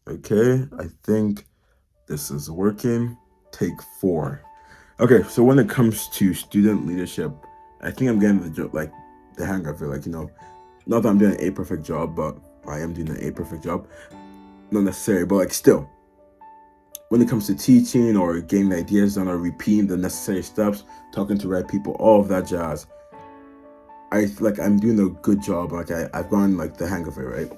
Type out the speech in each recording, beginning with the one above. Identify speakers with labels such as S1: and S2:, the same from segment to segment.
S1: Okay, I think this is working. Take 4. Okay, so when it comes to student leadership, I think I'm getting like the hang of it. Like, not that I'm doing a perfect job, but I am doing a perfect job. Not necessarily, but like still, when it comes to teaching or getting ideas done or repeating the necessary steps, talking to right people, all of that jazz, I feel like I'm doing a good job. Like I've gotten like the hang of it, right?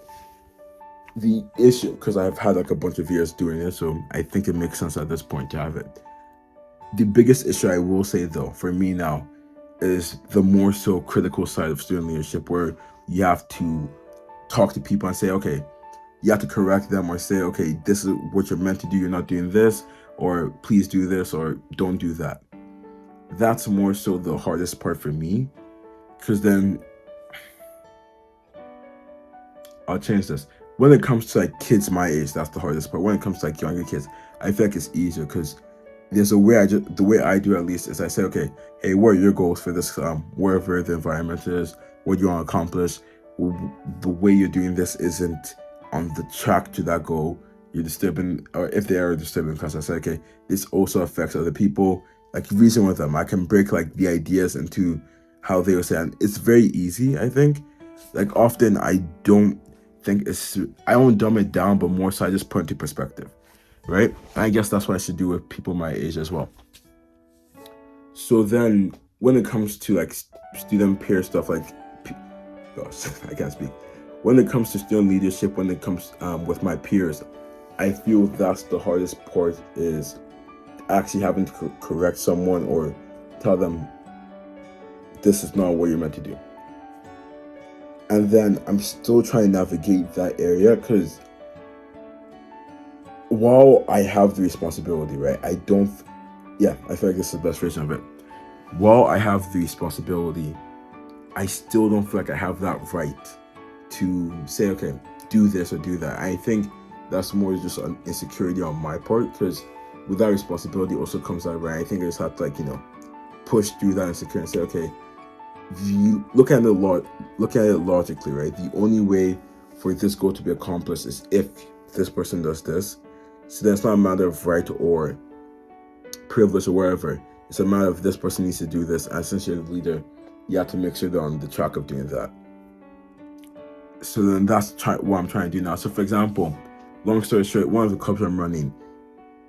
S1: The issue, because I've had like a bunch of years doing it, so I think it makes sense at this point to have it. The biggest issue I will say though, for me now, is the more so critical side of student leadership where you have to talk to people and say, okay, you have to correct them or say, okay, this is what you're meant to do, you're not doing this, or please do this, or don't do that. That's more so the hardest part for me, because then I'll change this. When it comes to like kids my age, that's the hardest part. When it comes to like younger kids, I feel like it's easier because there's a way the way I do at least is I say, okay, hey, what are your goals for this wherever the environment is, what do you want to accomplish? The way you're doing this isn't on the track to that goal. You're disturbing, or if they are disturbing, because I say, okay, this also affects other people. Like reason with them, I can break like the ideas into how they were saying. It's very easy, I think. Like often I don't think it's I don't dumb it down, but more so I just put into perspective, right? And I guess that's what I should do with people my age as well. So then, when it comes to like student peer stuff, like, gosh, I can't speak. When it comes to student leadership, when it comes with my peers, I feel that's the hardest part is actually having to correct someone or tell them this is not what you're meant to do. And then I'm still trying to navigate that area because while I have the responsibility, right, I don't, yeah, I feel like this is the best version of it. While I have the responsibility, I still don't feel like I have that right to say, okay, do this or do that. I think that's more just an insecurity on my part because with that responsibility also comes that right. I think I just have to like, push through that insecurity and say, okay, you look at it logically, right? The only way for this goal to be accomplished is if this person does this. So that's not a matter of right or privilege or wherever. It's a matter of this person needs to do this, and since you're the leader, you have to make sure they're on the track of doing that. So then that's what I'm trying to do now. So for example, long story short, one of the clubs I'm running,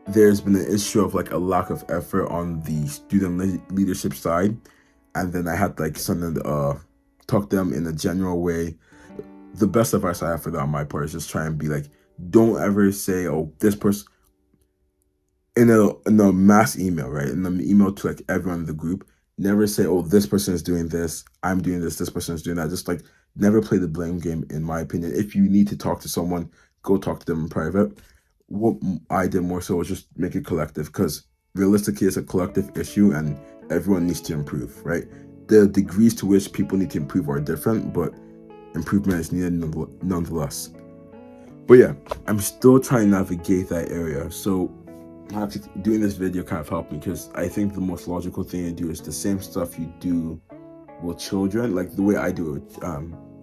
S1: there's been an issue of like a lack of effort on the student leadership side, and then I had like something talk to them in a general way. The best advice I have for that on my part is just try and be like, don't ever say, oh, this person in a mass email, right? In the email to like everyone in the group, never say, oh, this person is doing this, I'm doing this person is doing that. Just like never play the blame game, in my opinion. If you need to talk to someone, go talk to them in private. What I did more so was just make it collective because realistically it's a collective issue and everyone needs to improve, right? The degrees to which people need to improve are different, but improvement is needed nonetheless. But yeah, I'm still trying to navigate that area. So actually doing this video kind of helped me because I think the most logical thing to do is the same stuff you do with children, like the way I do it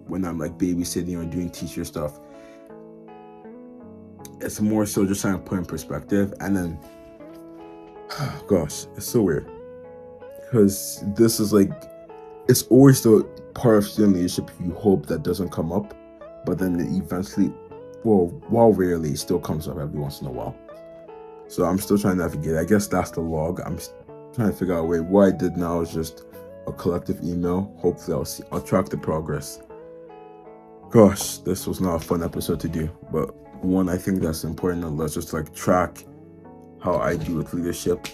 S1: when I'm like babysitting or doing teacher stuff. It's more so just trying to put in perspective, and then gosh, it's so weird because this is like it's always the part of student leadership you hope that doesn't come up, but then it eventually, well, while rarely, it still comes up every once in a while. So I'm still trying to navigate. I guess that's the log. I'm trying to figure out a way. What I did now is just a collective email. Hopefully I'll track the progress. Gosh, this was not a fun episode to do, but one I think that's important. Let's just like track how I do with leadership.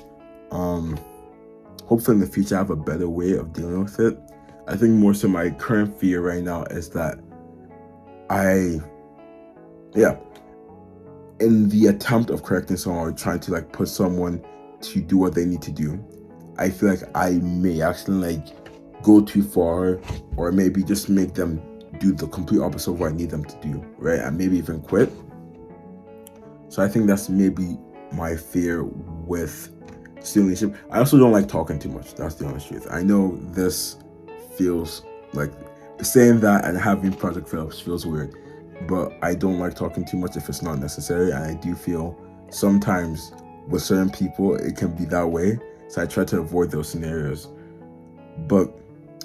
S1: Hopefully in the future I have a better way of dealing with it. I think more so my current fear right now is that yeah, in the attempt of correcting someone or trying to like put someone to do what they need to do, I feel like I may actually like go too far or maybe just make them do the complete opposite of what I need them to do, right? And maybe even quit. So I think that's maybe my fear with student leadership. I also don't like talking too much. That's the honest truth. I know this feels like saying that and having project fails feels weird, but I don't like talking too much if it's not necessary. And I do feel sometimes with certain people it can be that way. So I try to avoid those scenarios. But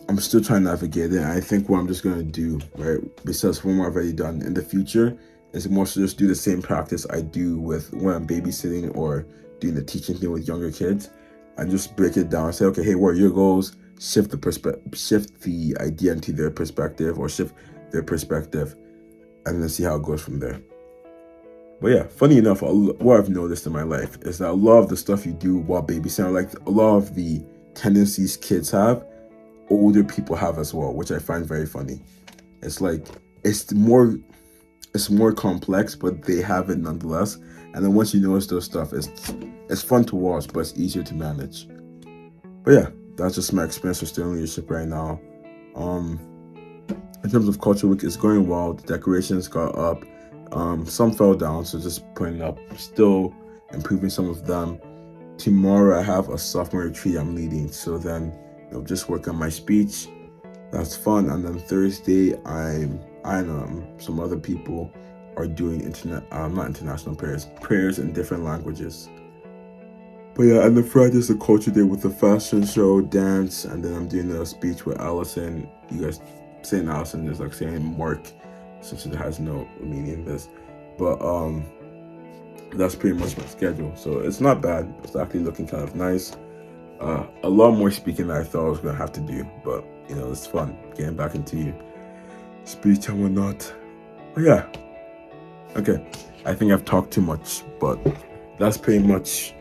S1: I'm still trying to navigate it. And I think what I'm just gonna do, right, besides what I've already done in the future, is more so just do the same practice I do with when I'm babysitting or doing the teaching thing with younger kids, and just break it down and say, okay, hey, what are your goals? Shift the idea into their perspective, or shift their perspective, and then see how it goes from there. But yeah, funny enough, what I've noticed in my life is that a lot of the stuff you do while babysitting, like a lot of the tendencies kids have, older people have as well, which I find very funny. It's like it's more it's more complex, but they have it nonetheless. And then once you notice those stuff, it's fun to watch, but it's easier to manage. But yeah, that's just my experience with student leadership right now. Um, in terms of culture week, it's going well. The decorations got up. Some fell down, so just putting up, still improving some of them. Tomorrow I have a sophomore retreat I'm leading, so then just work on my speech. That's fun. And then Thursday I and some other people are doing not international prayers in different languages. But yeah, and then Friday's a culture day with a fashion show, dance, and then I'm doing a speech with Allison. You guys saying Allison is like saying Mark, since it has no meaning in this. But that's pretty much my schedule. So it's not bad. It's actually looking kind of nice. A lot more speaking than I thought I was gonna have to do, but it's fun getting back into speech and whatnot. But yeah, okay. I think I've talked too much, but that's pretty much.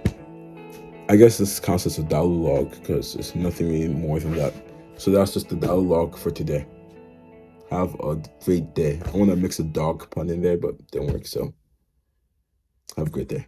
S1: I guess this counts as a dialogue because it's nothing really more than that. So that's just the dialogue for today. Have a great day. I want to mix a dog pun in there, but it didn't work. So have a great day.